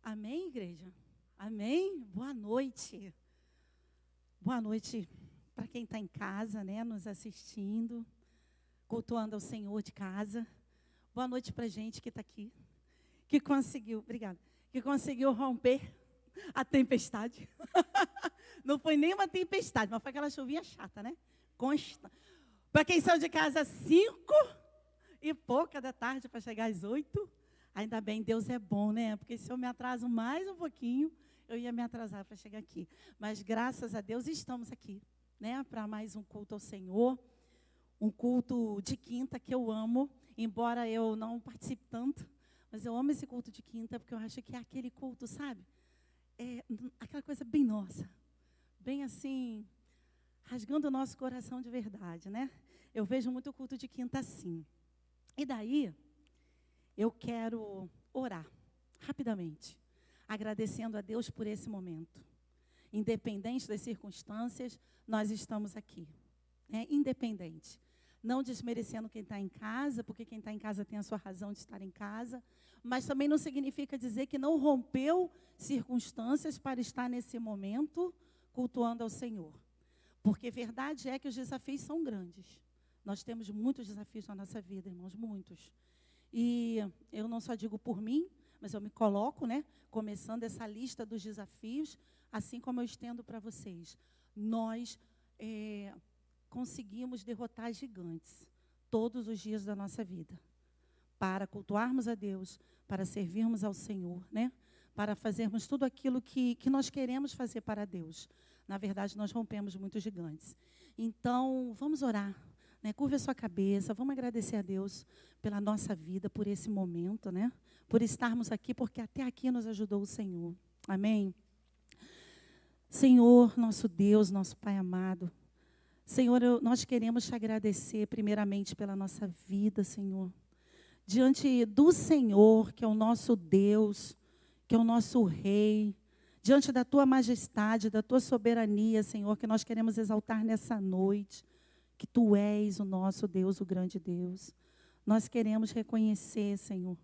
Amém, igreja? Amém? Boa noite. Boa noite para quem está em casa, né, nos assistindo, cultuando ao Senhor de casa. Boa noite para a gente que está aqui, que conseguiu, obrigada, que conseguiu romper a tempestade. Não foi nem uma tempestade, mas foi aquela chuvinha chata, né? Consta. Para quem saiu de casa às 5:pouca da tarde para chegar às 8. Ainda bem, Deus é bom, né? Porque se eu me atraso mais um pouquinho, eu ia me atrasar para chegar aqui. Mas graças a Deus estamos aqui, né? Para mais um culto ao Senhor. Um culto de quinta que eu amo, embora eu não participe tanto. Mas eu amo esse culto de quinta porque eu acho que é aquele culto, sabe? É aquela coisa bem nossa. Bem assim, rasgando o nosso coração de verdade, né? Eu vejo muito o culto de quinta assim. E daí, eu quero orar rapidamente, agradecendo a Deus por esse momento. Independente das circunstâncias, nós estamos aqui. Independente. Não desmerecendo quem está em casa, porque quem está em casa tem a sua razão de estar em casa, mas também não significa dizer que não rompeu circunstâncias para estar nesse momento cultuando ao Senhor. Porque verdade é que os desafios são grandes. Nós temos muitos desafios na nossa vida, irmãos, muitos. E eu não só digo por mim, mas eu me coloco, né, começando essa lista dos desafios, assim como eu estendo para vocês. Nós conseguimos derrotar gigantes todos os dias da nossa vida, para cultuarmos a Deus, para servirmos ao Senhor, né, para fazermos tudo aquilo que nós queremos fazer para Deus. Na verdade, nós rompemos muitos gigantes. Então, vamos orar. Curva a sua cabeça, vamos agradecer a Deus pela nossa vida, por esse momento, né? Por estarmos aqui, porque até aqui nos ajudou o Senhor. Amém? Senhor, nosso Deus, nosso Pai amado. Senhor, nós queremos te agradecer primeiramente pela nossa vida, Senhor. Diante do Senhor, que é o nosso Deus, que é o nosso Rei. Diante da tua majestade, da tua soberania, Senhor, que nós queremos exaltar nessa noite. Que Tu és o nosso Deus, o grande Deus. Nós queremos reconhecer, Senhor,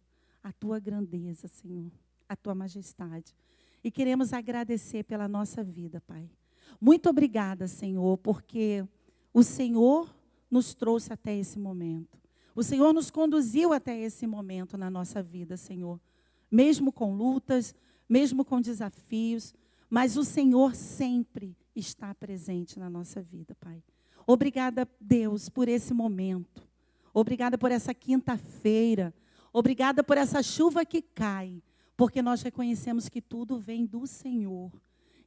a Tua grandeza, Senhor, a Tua majestade. E queremos agradecer pela nossa vida, Pai. Muito obrigada, Senhor, porque o Senhor nos trouxe até esse momento. O Senhor nos conduziu até esse momento na nossa vida, Senhor. Mesmo com lutas, mesmo com desafios, mas o Senhor sempre está presente na nossa vida, Pai. Obrigada, Deus, por esse momento. Obrigada por essa quinta-feira. Obrigada por essa chuva que cai. Porque nós reconhecemos que tudo vem do Senhor.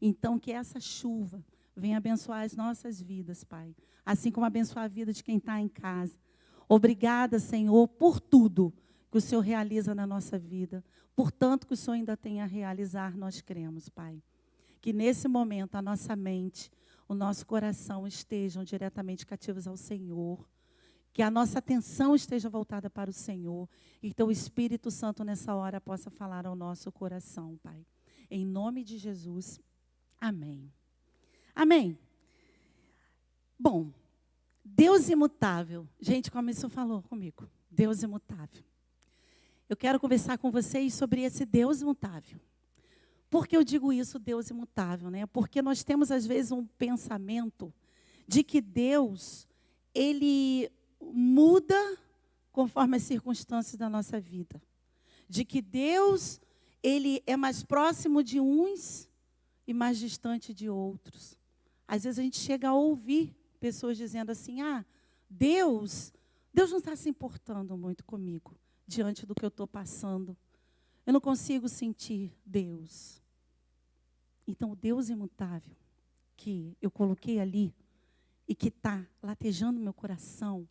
Então, que essa chuva venha abençoar as nossas vidas, Pai. Assim como abençoar a vida de quem está em casa. Obrigada, Senhor, por tudo que o Senhor realiza na nossa vida. Por tanto que o Senhor ainda tem a realizar, nós cremos, Pai. Que nesse momento a nossa mente, o nosso coração estejam diretamente cativos ao Senhor. Que a nossa atenção esteja voltada para o Senhor. E que o Espírito Santo nessa hora possa falar ao nosso coração, Pai. Em nome de Jesus. Amém. Amém. Bom, Deus imutável. Gente, como isso falou comigo. Deus imutável. Eu quero conversar com vocês sobre esse Deus imutável. Por que eu digo isso, Deus imutável, né? Porque nós temos, às vezes, um pensamento de que Deus, Ele muda conforme as circunstâncias da nossa vida. De que Deus, Ele é mais próximo de uns e mais distante de outros. Às vezes a gente chega a ouvir pessoas dizendo assim, Deus não está se importando muito comigo, diante do que eu estou passando. Eu não consigo sentir Deus. Então, o Deus imutável que eu coloquei ali e que está latejando meu coração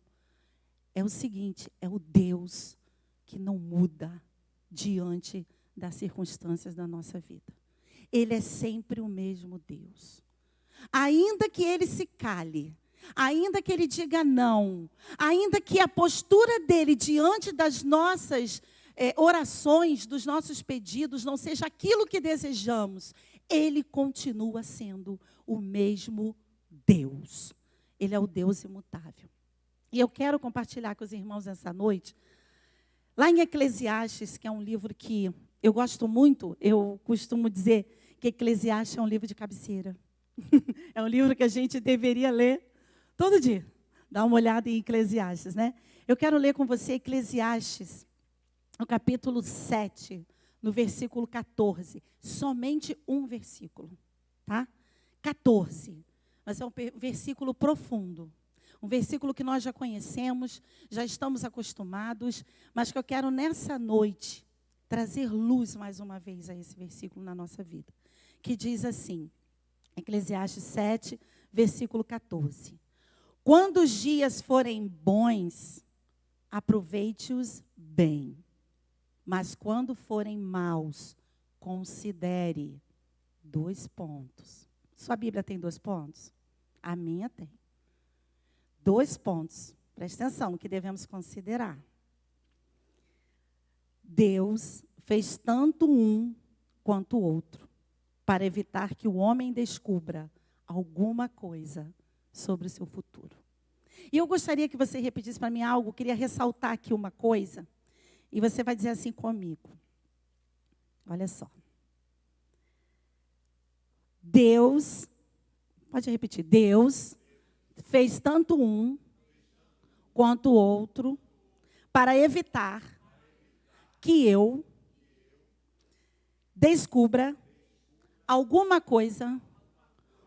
é o seguinte, é o Deus que não muda diante das circunstâncias da nossa vida. Ele é sempre o mesmo Deus. Ainda que Ele se cale, ainda que Ele diga não, ainda que a postura dEle diante das nossas orações, dos nossos pedidos, não seja aquilo que desejamos, Ele continua sendo o mesmo Deus. Ele é o Deus imutável. E eu quero compartilhar com os irmãos essa noite, lá em Eclesiastes, que é um livro que eu gosto muito, eu costumo dizer que Eclesiastes é um livro de cabeceira. É um livro que a gente deveria ler todo dia. Dá uma olhada em Eclesiastes, né? Eu quero ler com você Eclesiastes, no capítulo 7, no versículo 14. Somente um versículo, tá? 14. Mas é um versículo profundo. Um versículo que nós já conhecemos, já estamos acostumados, mas que eu quero nessa noite trazer luz mais uma vez a esse versículo na nossa vida. Que diz assim, Eclesiastes 7, versículo 14. Quando os dias forem bons, aproveite-os bem. Mas quando forem maus, considere 2 pontos. Sua Bíblia tem 2 pontos? A minha tem. 2 pontos. Preste atenção, que devemos considerar. Deus fez tanto um quanto o outro, para evitar que o homem descubra alguma coisa sobre o seu futuro. E eu gostaria que você repetisse para mim algo, queria ressaltar aqui uma coisa, e você vai dizer assim comigo. Olha só. Deus, pode repetir, Deus fez tanto um quanto o outro para evitar que eu descubra alguma coisa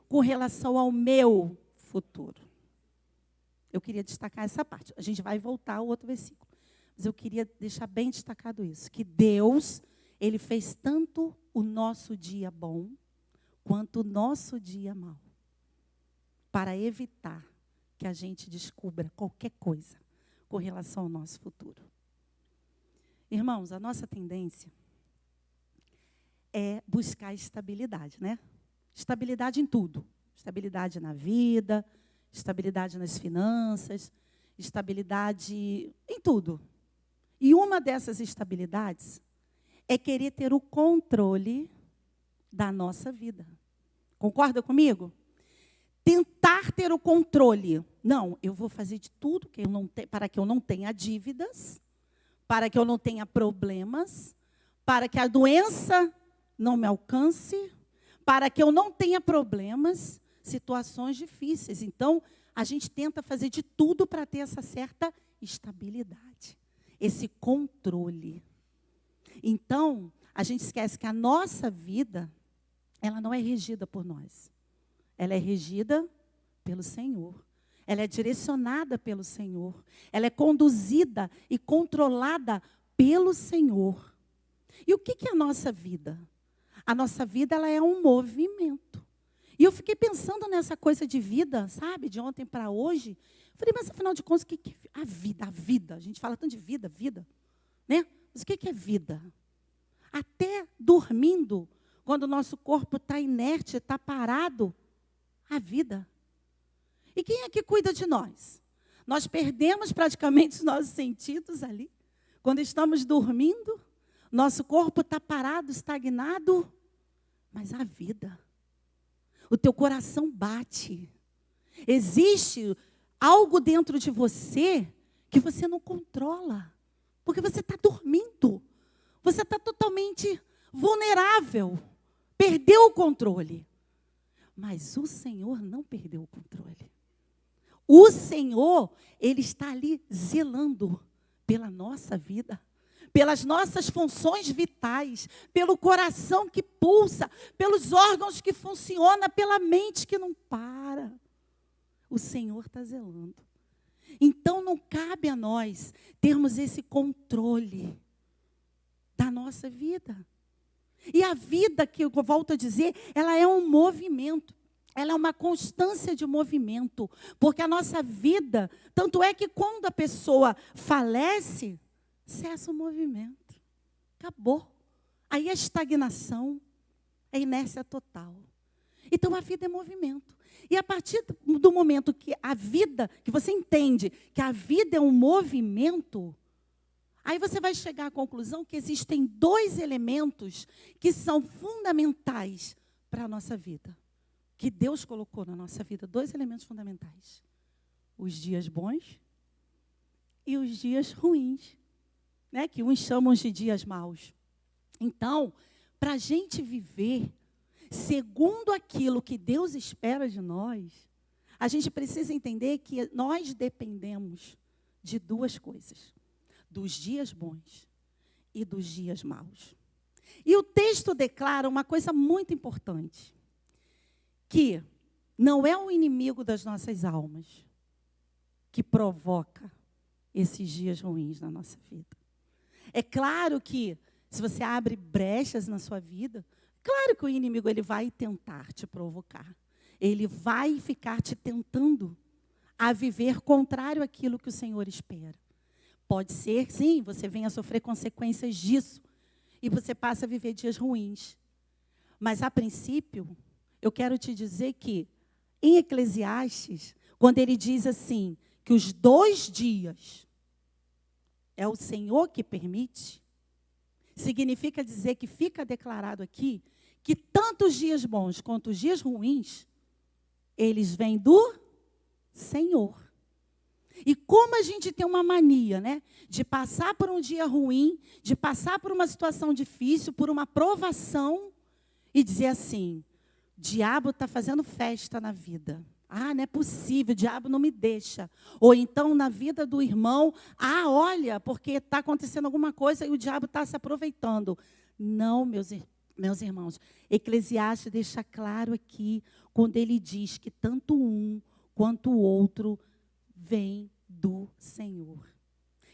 com relação ao meu futuro. Eu queria destacar essa parte. A gente vai voltar ao outro versículo. Mas eu queria deixar bem destacado isso. Que Deus, Ele fez tanto o nosso dia bom, quanto o nosso dia mau. Para evitar que a gente descubra qualquer coisa com relação ao nosso futuro. Irmãos, a nossa tendência é buscar estabilidade, né? Estabilidade em tudo. Estabilidade na vida, estabilidade nas finanças, estabilidade em tudo. E uma dessas estabilidades é querer ter o controle da nossa vida. Concorda comigo? Tentar ter o controle. Não, eu vou fazer de tudo que eu não para que eu não tenha dívidas, para que eu não tenha problemas, para que a doença não me alcance, para que eu não tenha problemas, situações difíceis. Então, a gente tenta fazer de tudo para ter essa certa estabilidade, esse controle. Então, a gente esquece que a nossa vida, ela não é regida por nós. Ela é regida pelo Senhor. Ela é direcionada pelo Senhor. Ela é conduzida e controlada pelo Senhor. E o que é a nossa vida? A nossa vida, ela é um movimento. E eu fiquei pensando nessa coisa de vida, sabe? De ontem para hoje. Falei, mas afinal de contas, o que é a vida? A vida. A gente fala tanto de vida, né? Mas o que é vida? Até dormindo, quando o nosso corpo está inerte, está parado, a vida. E quem é que cuida de nós? Nós perdemos praticamente os nossos sentidos ali. Quando estamos dormindo, nosso corpo está parado, estagnado, mas a vida. O teu coração bate. Existe algo dentro de você que você não controla, porque você está dormindo. Você está totalmente vulnerável. Perdeu o controle. Mas o Senhor não perdeu o controle. O Senhor, Ele está ali zelando pela nossa vida, pelas nossas funções vitais, pelo coração que pulsa, pelos órgãos que funcionam, pela mente que não para. O Senhor está zelando. Então, não cabe a nós termos esse controle da nossa vida. E a vida, que eu volto a dizer, ela é um movimento. Ela é uma constância de movimento. Porque a nossa vida, tanto é que quando a pessoa falece, cessa o movimento. Acabou. Aí a estagnação, a inércia total. Então a vida é movimento. E a partir do momento que a vida, que você entende que a vida é um movimento, aí você vai chegar à conclusão que existem 2 elementos que são fundamentais para a nossa vida. Que Deus colocou na nossa vida, 2 elementos fundamentais. Os dias bons e os dias ruins. Né? Que uns chamam de dias maus. Então, para a gente viver segundo aquilo que Deus espera de nós, a gente precisa entender que nós dependemos de duas coisas: dos dias bons e dos dias maus. E o texto declara uma coisa muito importante, que não é o inimigo das nossas almas que provoca esses dias ruins na nossa vida. É claro que, se você abre brechas na sua vida, claro que o inimigo ele vai tentar te provocar. Ele vai ficar te tentando a viver contrário àquilo que o Senhor espera. Pode ser, sim, você venha a sofrer consequências disso e você passa a viver dias ruins. Mas, a princípio, eu quero te dizer que, em Eclesiastes, quando ele diz assim, que os 2 dias é o Senhor que permite, significa dizer que fica declarado aqui que tanto os dias bons quanto os dias ruins, eles vêm do Senhor. E como a gente tem uma mania, né, de passar por um dia ruim, de passar por uma situação difícil, por uma provação, e dizer assim, o diabo está fazendo festa na vida. Ah, não é possível, o diabo não me deixa. Ou então, na vida do irmão, olha, porque está acontecendo alguma coisa e o diabo está se aproveitando. Não, meus irmãos, Eclesiastes deixa claro aqui, quando ele diz que tanto um quanto o outro vem do Senhor.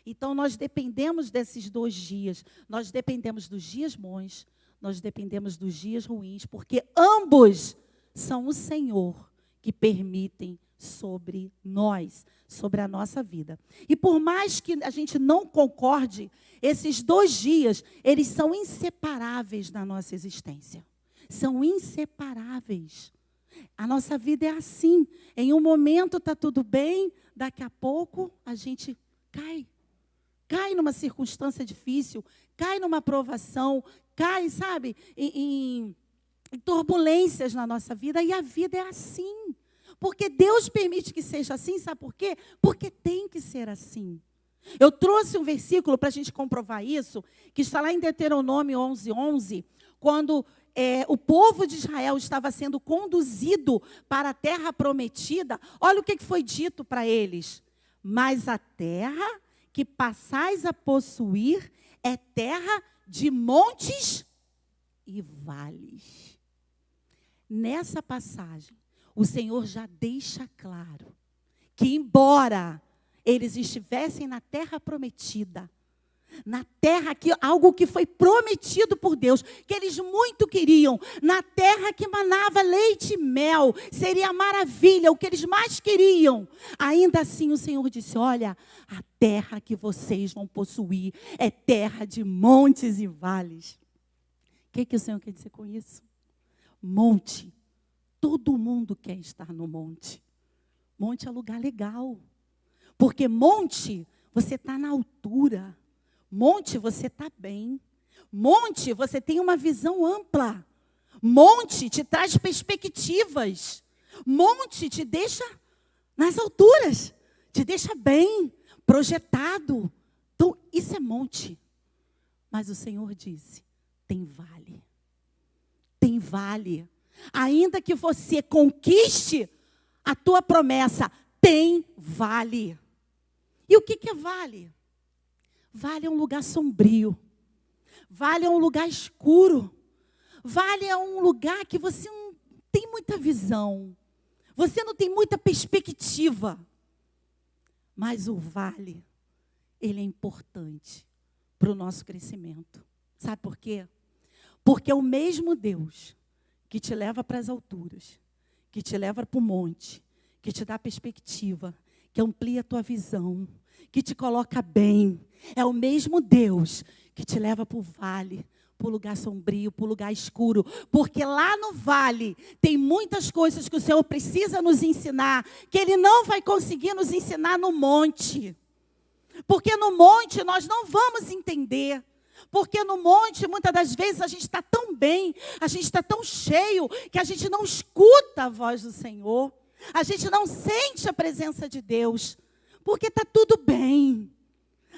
Então, nós dependemos desses 2 dias. Nós dependemos dos dias bons, nós dependemos dos dias ruins, porque ambos são o Senhor que permitem sobre nós, sobre a nossa vida. E por mais que a gente não concorde, esses 2 dias, eles são inseparáveis da nossa existência. São inseparáveis. A nossa vida é assim. Em um momento está tudo bem, daqui a pouco a gente cai. Cai numa circunstância difícil, cai numa provação, cai, sabe, em turbulências na nossa vida, e a vida é assim. Porque Deus permite que seja assim, sabe por quê? Porque tem que ser assim. Eu trouxe um versículo para a gente comprovar isso, que está lá em Deuteronômio 11:11, quando o povo de Israel estava sendo conduzido para a terra prometida. Olha o que foi dito para eles: mas a terra que passais a possuir é terra de montes e vales. Nessa passagem, o Senhor já deixa claro que, embora eles estivessem na terra prometida, na terra que algo que foi prometido por Deus, que eles muito queriam, na terra que manava leite e mel, seria maravilha, o que eles mais queriam. Ainda assim o Senhor disse: olha, a terra que vocês vão possuir é terra de montes e vales. O que o Senhor quer dizer com isso? Monte. Todo mundo quer estar no monte. Monte é lugar legal. Porque monte, você está na altura. Monte, você está bem. Monte, você tem uma visão ampla. Monte te traz perspectivas. Monte te deixa nas alturas. Te deixa bem, projetado. Então, isso é monte. Mas o Senhor disse: tem vale. Tem vale. Ainda que você conquiste a tua promessa, tem vale. E o que é vale? Vale é um lugar sombrio. Vale é um lugar escuro. Vale é um lugar que você não tem muita visão. Você não tem muita perspectiva. Mas o vale, ele é importante para o nosso crescimento. Sabe por quê? Porque é o mesmo Deus que te leva para as alturas, que te leva para o monte, que te dá perspectiva, que amplia a tua visão, que te coloca bem. É o mesmo Deus que te leva para o vale, para o lugar sombrio, para o lugar escuro. Porque lá no vale tem muitas coisas que o Senhor precisa nos ensinar, que Ele não vai conseguir nos ensinar no monte. Porque no monte nós não vamos entender. Porque no monte, muitas das vezes, a gente está tão bem, a gente está tão cheio, que a gente não escuta a voz do Senhor. A gente não sente a presença de Deus, porque está tudo bem.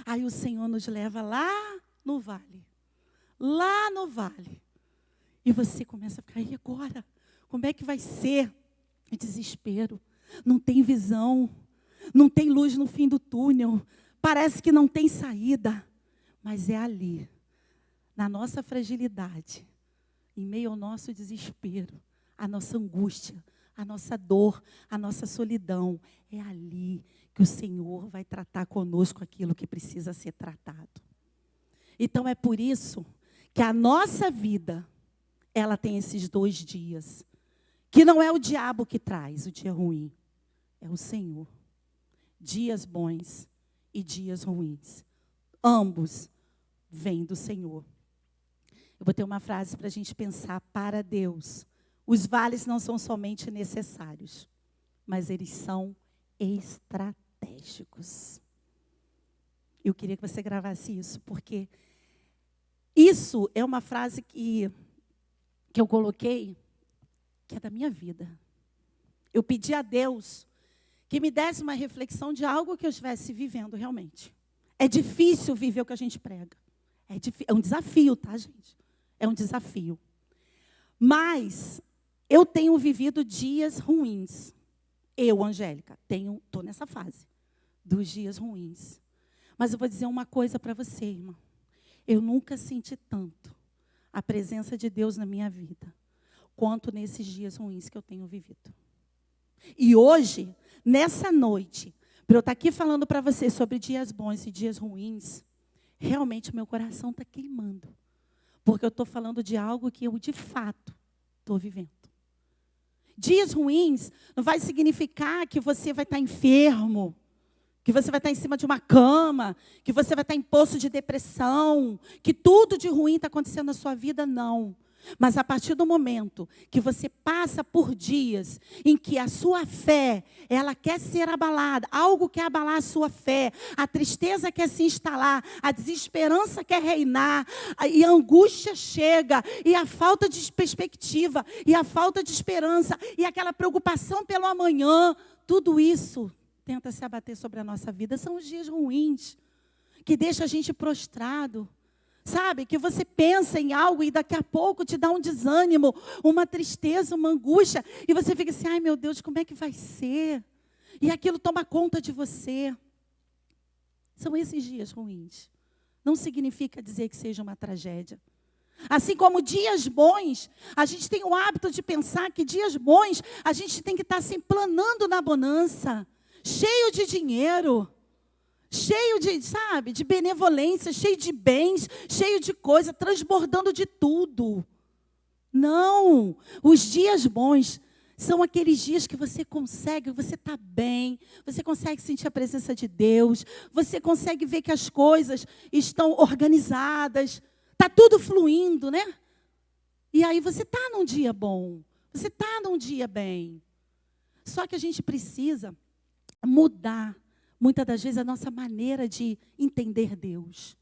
Aí o Senhor nos leva lá no vale, lá no vale. E você começa a ficar, e agora? Como é que vai ser? É desespero. Não tem visão. Não tem luz no fim do túnel. Parece que não tem saída. Mas é ali, na nossa fragilidade, em meio ao nosso desespero, a nossa angústia, a nossa dor, a nossa solidão. É ali que o Senhor vai tratar conosco aquilo que precisa ser tratado. Então é por isso que a nossa vida, ela tem esses 2 dias. Que não é o diabo que traz o dia ruim, é o Senhor. Dias bons e dias ruins. Ambos vêm do Senhor. Eu vou ter uma frase para a gente pensar. Para Deus, os vales não são somente necessários, mas eles são estratégicos. Eu queria que você gravasse isso, porque isso é uma frase que eu coloquei, que é da minha vida. Eu pedi a Deus que me desse uma reflexão de algo que eu estivesse vivendo realmente. É difícil viver o que a gente prega. É um desafio, tá, gente? É um desafio. Mas eu tenho vivido dias ruins. Eu, Angélica, estou nessa fase dos dias ruins. Mas eu vou dizer uma coisa para você, irmã. Eu nunca senti tanto a presença de Deus na minha vida quanto nesses dias ruins que eu tenho vivido. E hoje, nessa noite, para eu estar aqui falando para você sobre dias bons e dias ruins, realmente meu coração está queimando. Porque eu estou falando de algo que eu, de fato, estou vivendo. Dias ruins não vai significar que você vai estar enfermo, que você vai estar em cima de uma cama, que você vai estar em poço de depressão, que tudo de ruim está acontecendo na sua vida, não. Mas a partir do momento que você passa por dias em que a sua fé, ela quer ser abalada, algo quer abalar a sua fé, a tristeza quer se instalar, a desesperança quer reinar, e a angústia chega, e a falta de perspectiva, e a falta de esperança, e aquela preocupação pelo amanhã, tudo isso tenta se abater sobre a nossa vida. São os dias ruins, que deixam a gente prostrado. Sabe, que você pensa em algo e daqui a pouco te dá um desânimo, uma tristeza, uma angústia. E você fica assim, ai meu Deus, como é que vai ser? E aquilo toma conta de você. São esses dias ruins. Não significa dizer que seja uma tragédia. Assim como dias bons, a gente tem o hábito de pensar que dias bons, a gente tem que estar assim, planando na bonança, cheio de dinheiro. Cheio de, sabe, de benevolência, cheio de bens, cheio de coisa, transbordando de tudo. Não, os dias bons são aqueles dias que você está bem, você consegue sentir a presença de Deus, você consegue ver que as coisas estão organizadas, está tudo fluindo, né? E aí você está num dia bom, você está num dia bem. Só que a gente precisa mudar muitas das vezes a nossa maneira de entender Deus.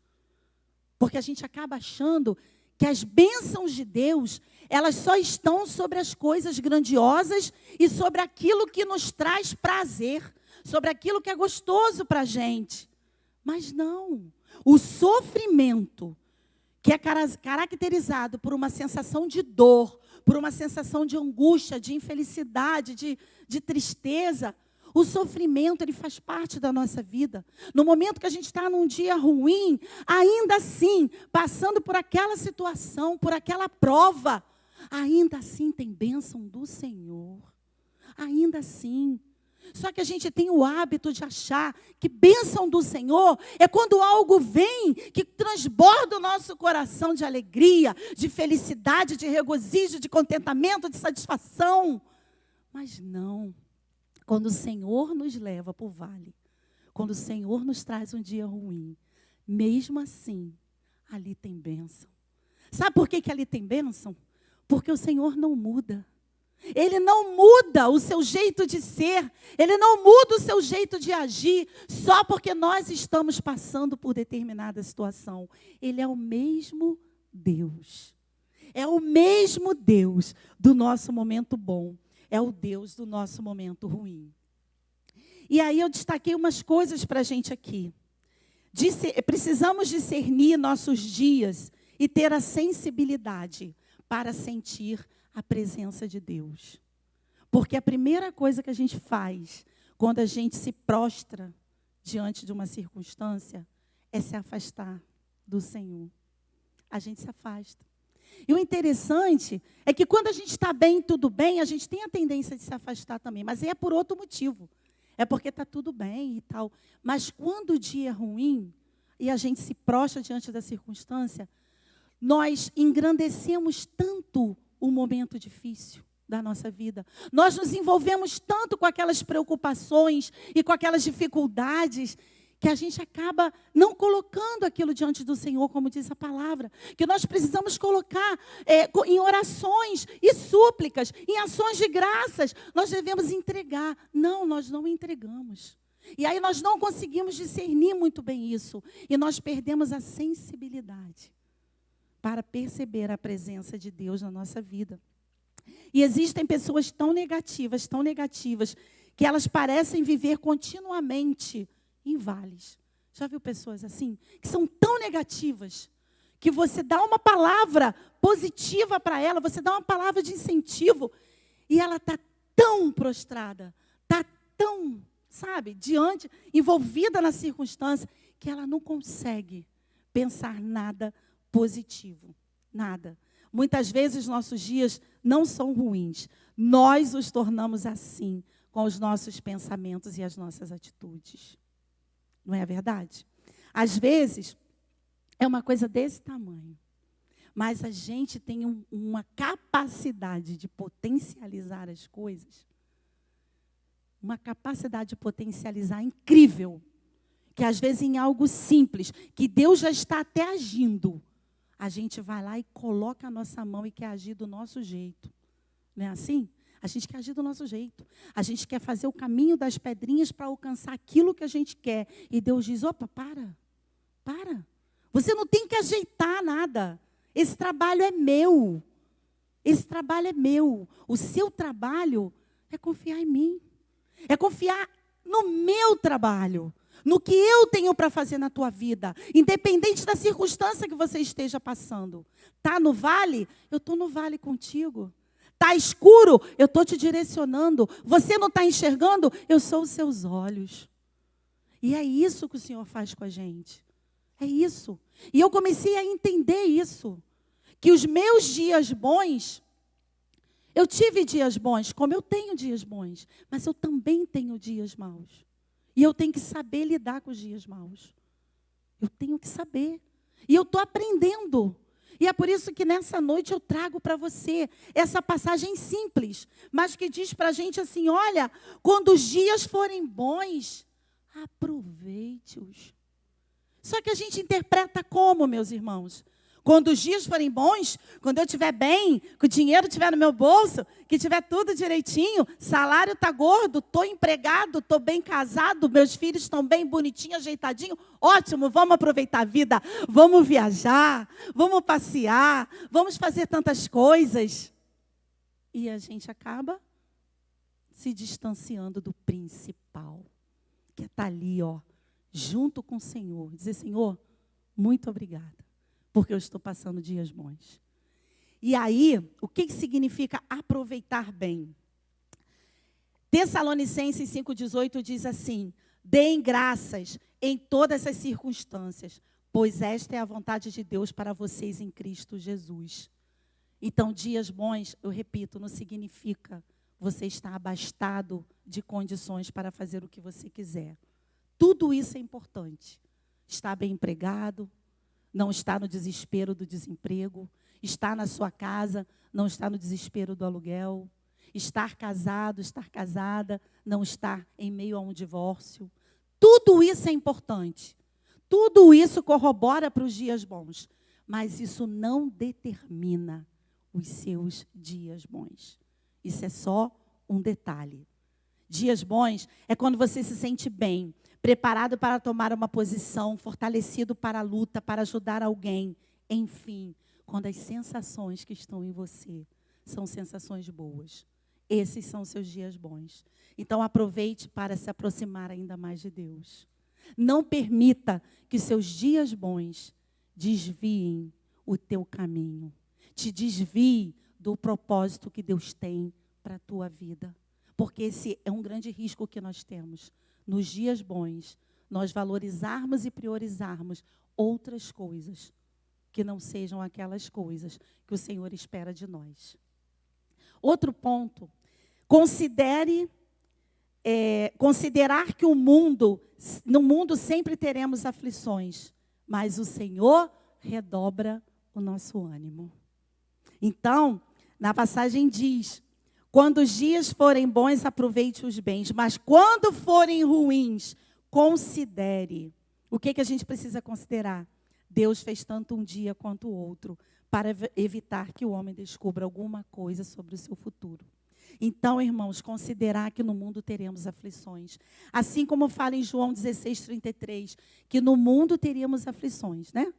Porque a gente acaba achando que as bênçãos de Deus, elas só estão sobre as coisas grandiosas e sobre aquilo que nos traz prazer, sobre aquilo que é gostoso para a gente. Mas não. O sofrimento, que é caracterizado por uma sensação de dor, por uma sensação de angústia, de infelicidade, de tristeza, o sofrimento, ele faz parte da nossa vida. No momento que a gente está num dia ruim, ainda assim, passando por aquela situação, por aquela prova, ainda assim tem bênção do Senhor. Ainda assim. Só que a gente tem o hábito de achar que bênção do Senhor é quando algo vem que transborda o nosso coração de alegria, de felicidade, de regozijo, de contentamento, de satisfação. Mas não. Quando o Senhor nos leva para o vale, quando o Senhor nos traz um dia ruim, mesmo assim, ali tem bênção. Sabe por que ali tem bênção? Porque o Senhor não muda. Ele não muda o seu jeito de ser, Ele não muda o seu jeito de agir, só porque nós estamos passando por determinada situação. Ele é o mesmo Deus. É o mesmo Deus do nosso momento bom. É o Deus do nosso momento ruim. E aí eu destaquei umas coisas para a gente aqui. Precisamos discernir nossos dias e ter a sensibilidade para sentir a presença de Deus. Porque a primeira coisa que a gente faz quando a gente se prostra diante de uma circunstância é se afastar do Senhor. A gente se afasta. E o interessante é que quando a gente está bem, tudo bem, a gente tem a tendência de se afastar também. Mas é por outro motivo. É porque está tudo bem e tal. Mas quando o dia é ruim e a gente se prostra diante da circunstância, nós engrandecemos tanto o momento difícil da nossa vida. Nós nos envolvemos tanto com aquelas preocupações e com aquelas dificuldades que a gente acaba não colocando aquilo diante do Senhor, como diz a palavra. Que nós precisamos colocar em orações e súplicas, em ações de graças. Nós devemos entregar. Não, nós não entregamos. E aí nós não conseguimos discernir muito bem isso. E nós perdemos a sensibilidade para perceber a presença de Deus na nossa vida. E existem pessoas tão negativas, que elas parecem viver continuamente em vales. Já viu pessoas assim? Que são tão negativas, que você dá uma palavra positiva para ela, você dá uma palavra de incentivo, e ela está tão prostrada, está tão, envolvida na circunstância, que ela não consegue pensar nada positivo. Nada. Muitas vezes nossos dias não são ruins. Nós os tornamos assim, com os nossos pensamentos e as nossas atitudes. Não é verdade? Às vezes, é uma coisa desse tamanho. Mas a gente tem uma capacidade de potencializar as coisas. Uma capacidade de potencializar incrível. Que às vezes em algo simples, que Deus já está até agindo, a gente vai lá e coloca a nossa mão e quer agir do nosso jeito. Não é assim? A gente quer agir do nosso jeito. A gente quer fazer o caminho das pedrinhas para alcançar aquilo que a gente quer. E Deus diz, opa, para. Você não tem que ajeitar nada. Esse trabalho é meu. Esse trabalho é meu. O seu trabalho é confiar em mim. É confiar no meu trabalho. No que eu tenho para fazer na tua vida. Independente da circunstância que você esteja passando. Está no vale? Eu estou no vale contigo. Está escuro? Eu estou te direcionando. Você não está enxergando? Eu sou os seus olhos. E é isso que o Senhor faz com a gente. É isso. E eu comecei a entender isso. Que os meus dias bons, eu tive dias bons, como eu tenho dias bons. Mas eu também tenho dias maus. E eu tenho que saber lidar com os dias maus. Eu tenho que saber. E eu estou aprendendo. E é por isso que nessa noite eu trago para você essa passagem simples, mas que diz para a gente assim, olha, quando os dias forem bons, aproveite-os. Só que a gente interpreta como, meus irmãos? Quando os dias forem bons, quando eu estiver bem, que o dinheiro estiver no meu bolso, que tiver tudo direitinho, salário está gordo, estou empregado, estou bem casado, meus filhos estão bem bonitinhos, ajeitadinho, ótimo, vamos aproveitar a vida, vamos viajar, vamos passear, vamos fazer tantas coisas. E a gente acaba se distanciando do principal, que está ali, junto com o Senhor. Dizer, Senhor, muito obrigada. Porque eu estou passando dias bons. E aí, o que significa aproveitar bem? Tessalonicenses 5,18 diz assim, deem graças em todas as circunstâncias, pois esta é a vontade de Deus para vocês em Cristo Jesus. Então, dias bons, eu repito, não significa você estar abastado de condições para fazer o que você quiser. Tudo isso é importante. Estar bem empregado, não está no desespero do desemprego, estar na sua casa, não estar no desespero do aluguel, estar casado, estar casada, não estar em meio a um divórcio. Tudo isso é importante. Tudo isso corrobora para os dias bons, mas isso não determina os seus dias bons. Isso é só um detalhe. Dias bons é quando você se sente bem, preparado para tomar uma posição, fortalecido para a luta, para ajudar alguém. Enfim, quando as sensações que estão em você são sensações boas. Esses são os seus dias bons. Então, aproveite para se aproximar ainda mais de Deus. Não permita que seus dias bons desviem o teu caminho. Te desvie do propósito que Deus tem para a tua vida. Porque esse é um grande risco que nós temos. Nos dias bons, nós valorizarmos e priorizarmos outras coisas que não sejam aquelas coisas que o Senhor espera de nós. Outro ponto, considerar que no mundo sempre teremos aflições, mas o Senhor redobra o nosso ânimo. Então, na passagem diz, quando os dias forem bons, aproveite os bens, mas quando forem ruins, considere. O que a gente precisa considerar? Deus fez tanto um dia quanto o outro, para evitar que o homem descubra alguma coisa sobre o seu futuro. Então, irmãos, considerar que no mundo teremos aflições. Assim como fala em João 16:33, que no mundo teríamos aflições, né?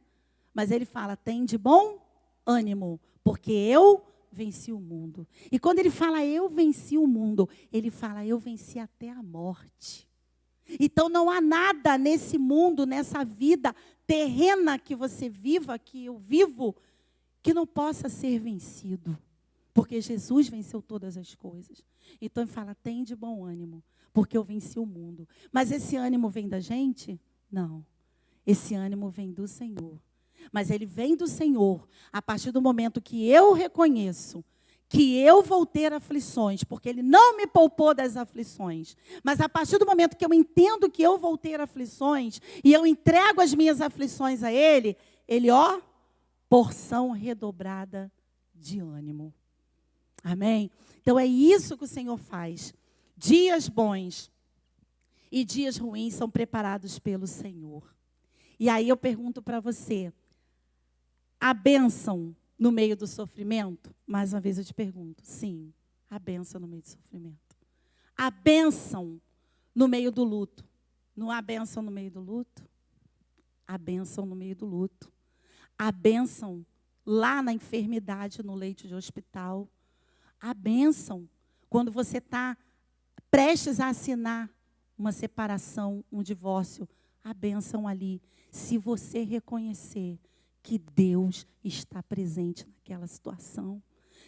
Mas ele fala, tem de bom ânimo, porque eu venci o mundo. E quando ele fala, eu venci o mundo, ele fala, eu venci até a morte. Então, não há nada nesse mundo, nessa vida terrena que você viva, que eu vivo, que não possa ser vencido. Porque Jesus venceu todas as coisas. Então, ele fala, tem de bom ânimo, porque eu venci o mundo. Mas esse ânimo vem da gente? Não. Esse ânimo vem do Senhor. Mas ele vem do Senhor a partir do momento que eu reconheço que eu vou ter aflições, porque Ele não me poupou das aflições. Mas a partir do momento que eu entendo que eu vou ter aflições, e eu entrego as minhas aflições a Ele, porção redobrada de ânimo. Amém? Então é isso que o Senhor faz. Dias bons e dias ruins são preparados pelo Senhor. E aí eu pergunto para você, a bênção no meio do sofrimento? Mais uma vez eu te pergunto, sim, a bênção no meio do sofrimento. A bênção no meio do luto. Não há bênção no meio do luto? A bênção no meio do luto. A bênção lá na enfermidade, no leito de hospital. A bênção quando você está prestes a assinar uma separação, um divórcio. A bênção ali, se você reconhecer que Deus está presente naquela situação.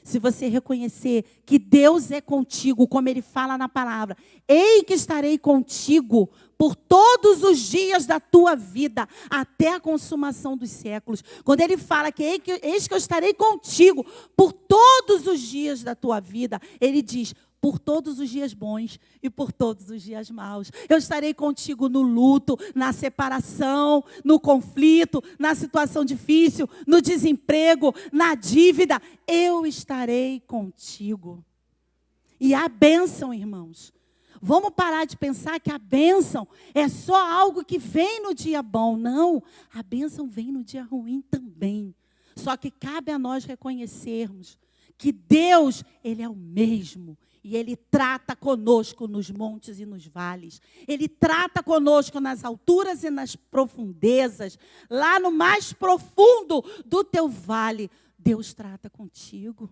Se você reconhecer que Deus é contigo, como Ele fala na palavra, ei que estarei contigo por todos os dias da tua vida, até a consumação dos séculos. Quando Ele fala que eis que eu estarei contigo por todos os dias da tua vida, Ele diz, por todos os dias bons e por todos os dias maus. Eu estarei contigo no luto, na separação, no conflito, na situação difícil, no desemprego, na dívida. Eu estarei contigo. E a bênção, irmãos. Vamos parar de pensar que a bênção é só algo que vem no dia bom. Não, a bênção vem no dia ruim também. Só que cabe a nós reconhecermos que Deus, Ele é o mesmo. E Ele trata conosco nos montes e nos vales. Ele trata conosco nas alturas e nas profundezas. Lá no mais profundo do teu vale, Deus trata contigo.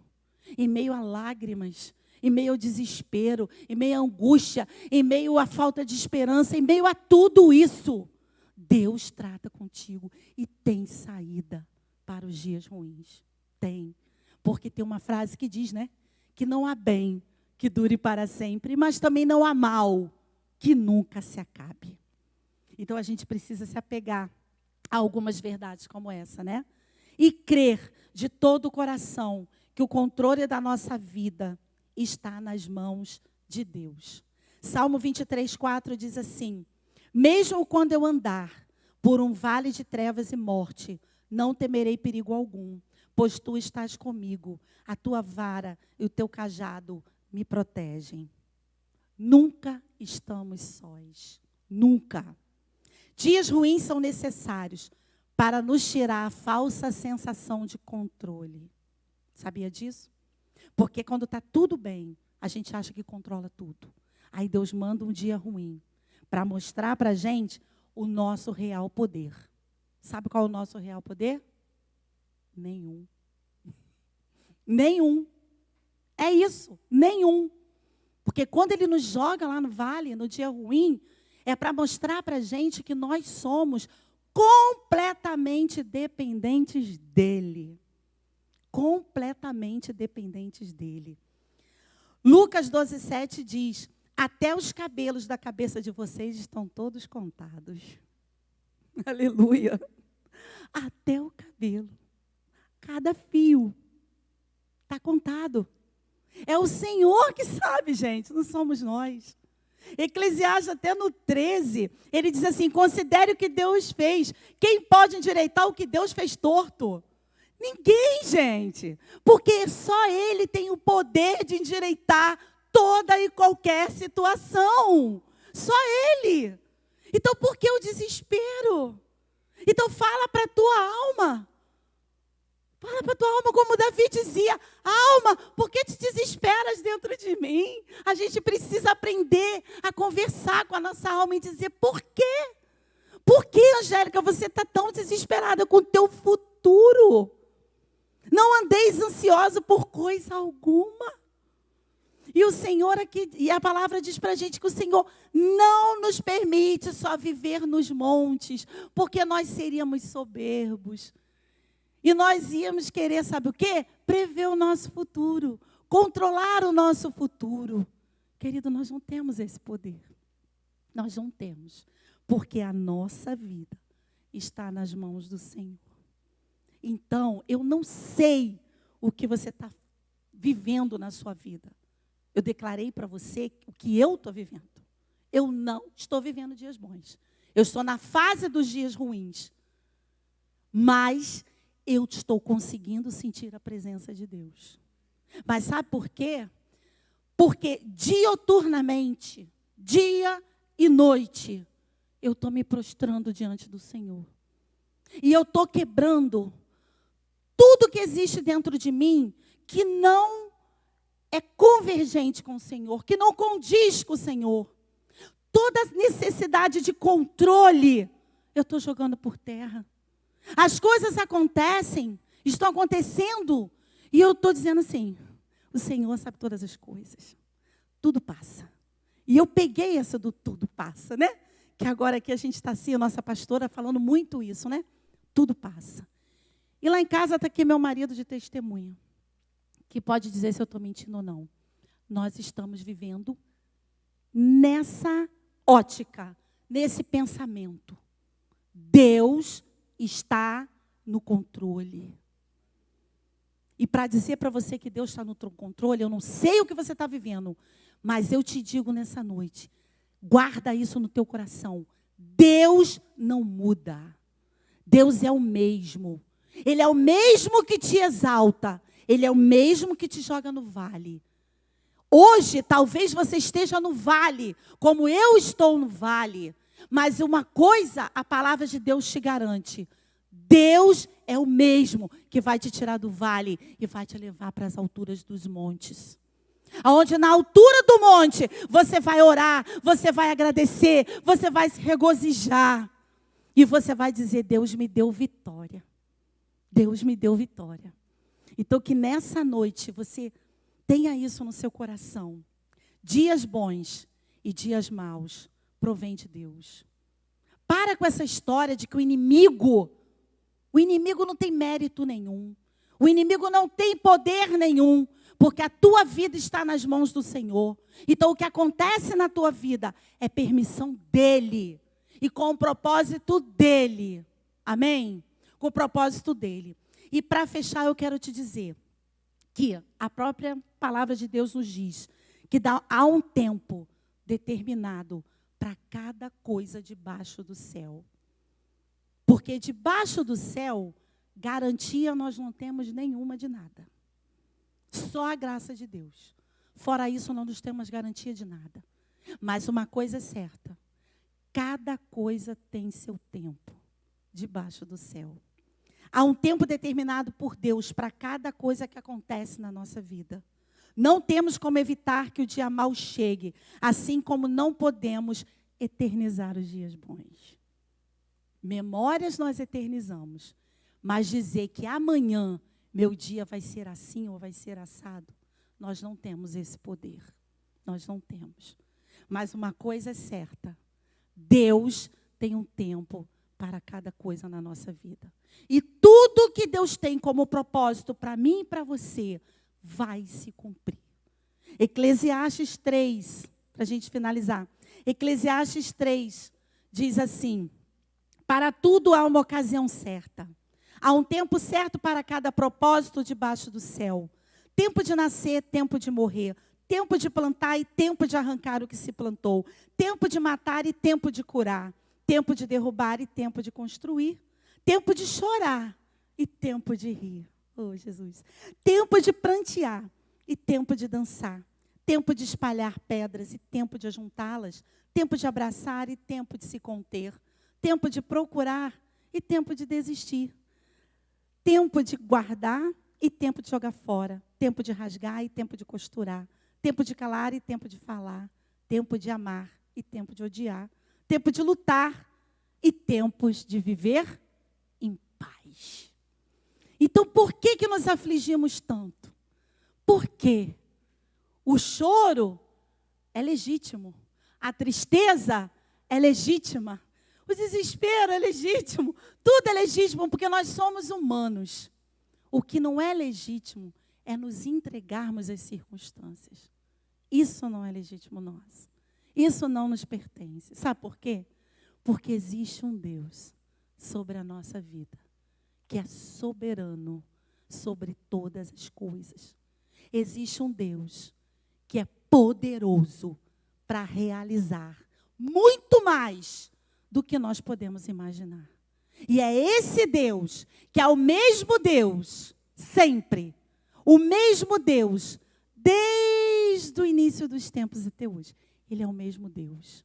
Em meio a lágrimas, em meio ao desespero, em meio à angústia, em meio à falta de esperança, em meio a tudo isso, Deus trata contigo e tem saída para os dias ruins. Tem. Porque tem uma frase que diz, né? Que não há bem que dure para sempre, mas também não há mal que nunca se acabe. Então a gente precisa se apegar a algumas verdades como essa, né? E crer de todo o coração que o controle da nossa vida está nas mãos de Deus. Salmo 23:4 diz assim: mesmo quando eu andar por um vale de trevas e morte, não temerei perigo algum, pois tu estás comigo, a tua vara e o teu cajado me protegem. Nunca estamos sós. Nunca. Dias ruins são necessários para nos tirar a falsa sensação de controle. Sabia disso? Porque quando está tudo bem, a gente acha que controla tudo. Aí Deus manda um dia ruim para mostrar para a gente o nosso real poder. Sabe qual é o nosso real poder? Nenhum. Nenhum. É isso, nenhum. Porque quando Ele nos joga lá no vale, no dia ruim, é para mostrar para a gente que nós somos completamente dependentes dele. Completamente dependentes dele. Lucas 12:7 diz: até os cabelos da cabeça de vocês estão todos contados. Aleluia. Até o cabelo. Cada fio está contado. É o Senhor que sabe, gente, não somos nós. Eclesiastes, até no 13, ele diz assim: considere o que Deus fez. Quem pode endireitar o que Deus fez torto? Ninguém, gente. Porque só Ele tem o poder de endireitar toda e qualquer situação. Só Ele. Então, por que o desespero? Então, fala para a tua alma. Fala para a tua alma, como Davi dizia: alma, por que te desesperas dentro de mim? A gente precisa aprender a conversar com a nossa alma e dizer: por quê? Por que, Angélica, você está tão desesperada com o teu futuro? Não andeis ansioso por coisa alguma. E o Senhor aqui, e a palavra diz para a gente que o Senhor não nos permite só viver nos montes, porque nós seríamos soberbos. E nós íamos querer, sabe o quê? Prever o nosso futuro, controlar o nosso futuro. Querido, nós não temos esse poder. Nós não temos, porque a nossa vida está nas mãos do Senhor. Então, eu não sei o que você está vivendo na sua vida. Eu declarei para você o que eu estou vivendo. Eu não estou vivendo dias bons. Eu estou na fase dos dias ruins. Mas eu estou conseguindo sentir a presença de Deus. Mas sabe por quê? Porque dioturnamente, dia e noite, eu estou me prostrando diante do Senhor. E eu estou quebrando tudo que existe dentro de mim que não é convergente com o Senhor, que não condiz com o Senhor. Toda necessidade de controle, eu estou jogando por terra. As coisas acontecem, estão acontecendo, e eu estou dizendo assim: o Senhor sabe todas as coisas. Tudo passa. E eu peguei essa do tudo passa, né? Que agora aqui a gente está assim, a nossa pastora falando muito isso, né? Tudo passa. E lá em casa está aqui meu marido de testemunha, que pode dizer se eu estou mentindo ou não. Nós estamos vivendo nessa ótica, nesse pensamento. Deus está no controle. E para dizer para você que Deus está no controle, eu não sei o que você está vivendo, mas eu te digo nessa noite, guarda isso no teu coração. Deus não muda. Deus é o mesmo. Ele é o mesmo que te exalta. Ele é o mesmo que te joga no vale. Hoje, talvez você esteja no vale, como eu estou no vale. Mas uma coisa, a palavra de Deus te garante. Deus é o mesmo que vai te tirar do vale e vai te levar para as alturas dos montes. Aonde na altura do monte, você vai orar, você vai agradecer, você vai se regozijar. E você vai dizer: Deus me deu vitória. Deus me deu vitória. Então que nessa noite você tenha isso no seu coração. Dias bons e dias maus provém de Deus. Para com essa história de que o inimigo não tem mérito nenhum. O inimigo não tem poder nenhum, porque a tua vida está nas mãos do Senhor. Então o que acontece na tua vida é permissão dele e com o propósito dele. Amém? Com o propósito dele. E para fechar, eu quero te dizer que a própria palavra de Deus nos diz que há um tempo determinado para cada coisa debaixo do céu. Porque debaixo do céu, garantia nós não temos nenhuma de nada. Só a graça de Deus. Fora isso, não nos temos garantia de nada. Mas uma coisa é certa: cada coisa tem seu tempo debaixo do céu. Há um tempo determinado por Deus para cada coisa que acontece na nossa vida. Não temos como evitar que o dia mau chegue, assim como não podemos eternizar os dias bons. Memórias nós eternizamos, mas dizer que amanhã meu dia vai ser assim ou vai ser assado, nós não temos esse poder. Nós não temos. Mas uma coisa é certa: Deus tem um tempo para cada coisa na nossa vida. E tudo que Deus tem como propósito para mim e para você vai se cumprir. Eclesiastes 3, para a gente finalizar. Eclesiastes 3 diz assim: para tudo há uma ocasião certa. Há um tempo certo para cada propósito debaixo do céu. Tempo de nascer, tempo de morrer. Tempo de plantar e tempo de arrancar o que se plantou. Tempo de matar e tempo de curar. Tempo de derrubar e tempo de construir. Tempo de chorar e tempo de rir. Oh, Jesus. Tempo de prantear e tempo de dançar. Tempo de espalhar pedras e tempo de ajuntá-las. Tempo de abraçar e tempo de se conter. Tempo de procurar e tempo de desistir. Tempo de guardar e tempo de jogar fora. Tempo de rasgar e tempo de costurar. Tempo de calar e tempo de falar. Tempo de amar e tempo de odiar. Tempo de lutar e tempos de viver em paz. Então, por que nos afligimos tanto? Porque o choro é legítimo. A tristeza é legítima. O desespero é legítimo. Tudo é legítimo porque nós somos humanos. O que não é legítimo é nos entregarmos às circunstâncias. Isso não é legítimo nosso. Isso não nos pertence. Sabe por quê? Porque existe um Deus sobre a nossa vida, que é soberano sobre todas as coisas. Existe um Deus que é poderoso para realizar muito mais do que nós podemos imaginar. E é esse Deus, que é o mesmo Deus, sempre, o mesmo Deus, desde o início dos tempos até hoje. Ele é o mesmo Deus.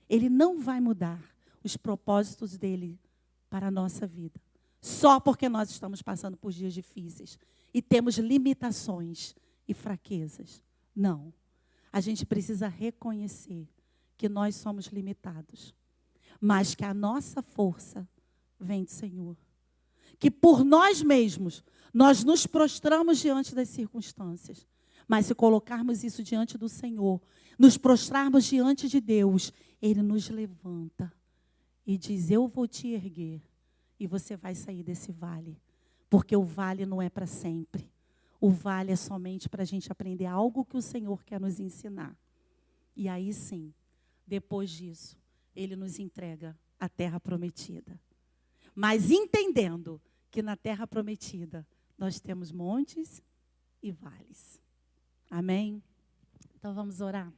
Ele não vai mudar os propósitos dele para a nossa vida, só porque nós estamos passando por dias difíceis e temos limitações e fraquezas. Não. A gente precisa reconhecer que nós somos limitados, mas que a nossa força vem do Senhor. Que por nós mesmos, nós nos prostramos diante das circunstâncias. Mas se colocarmos isso diante do Senhor, nos prostrarmos diante de Deus, Ele nos levanta e diz: eu vou te erguer e você vai sair desse vale. Porque o vale não é para sempre. O vale é somente para a gente aprender algo que o Senhor quer nos ensinar. E aí sim, depois disso, Ele nos entrega a terra prometida. Mas entendendo que na terra prometida nós temos montes e vales. Amém? Então vamos orar.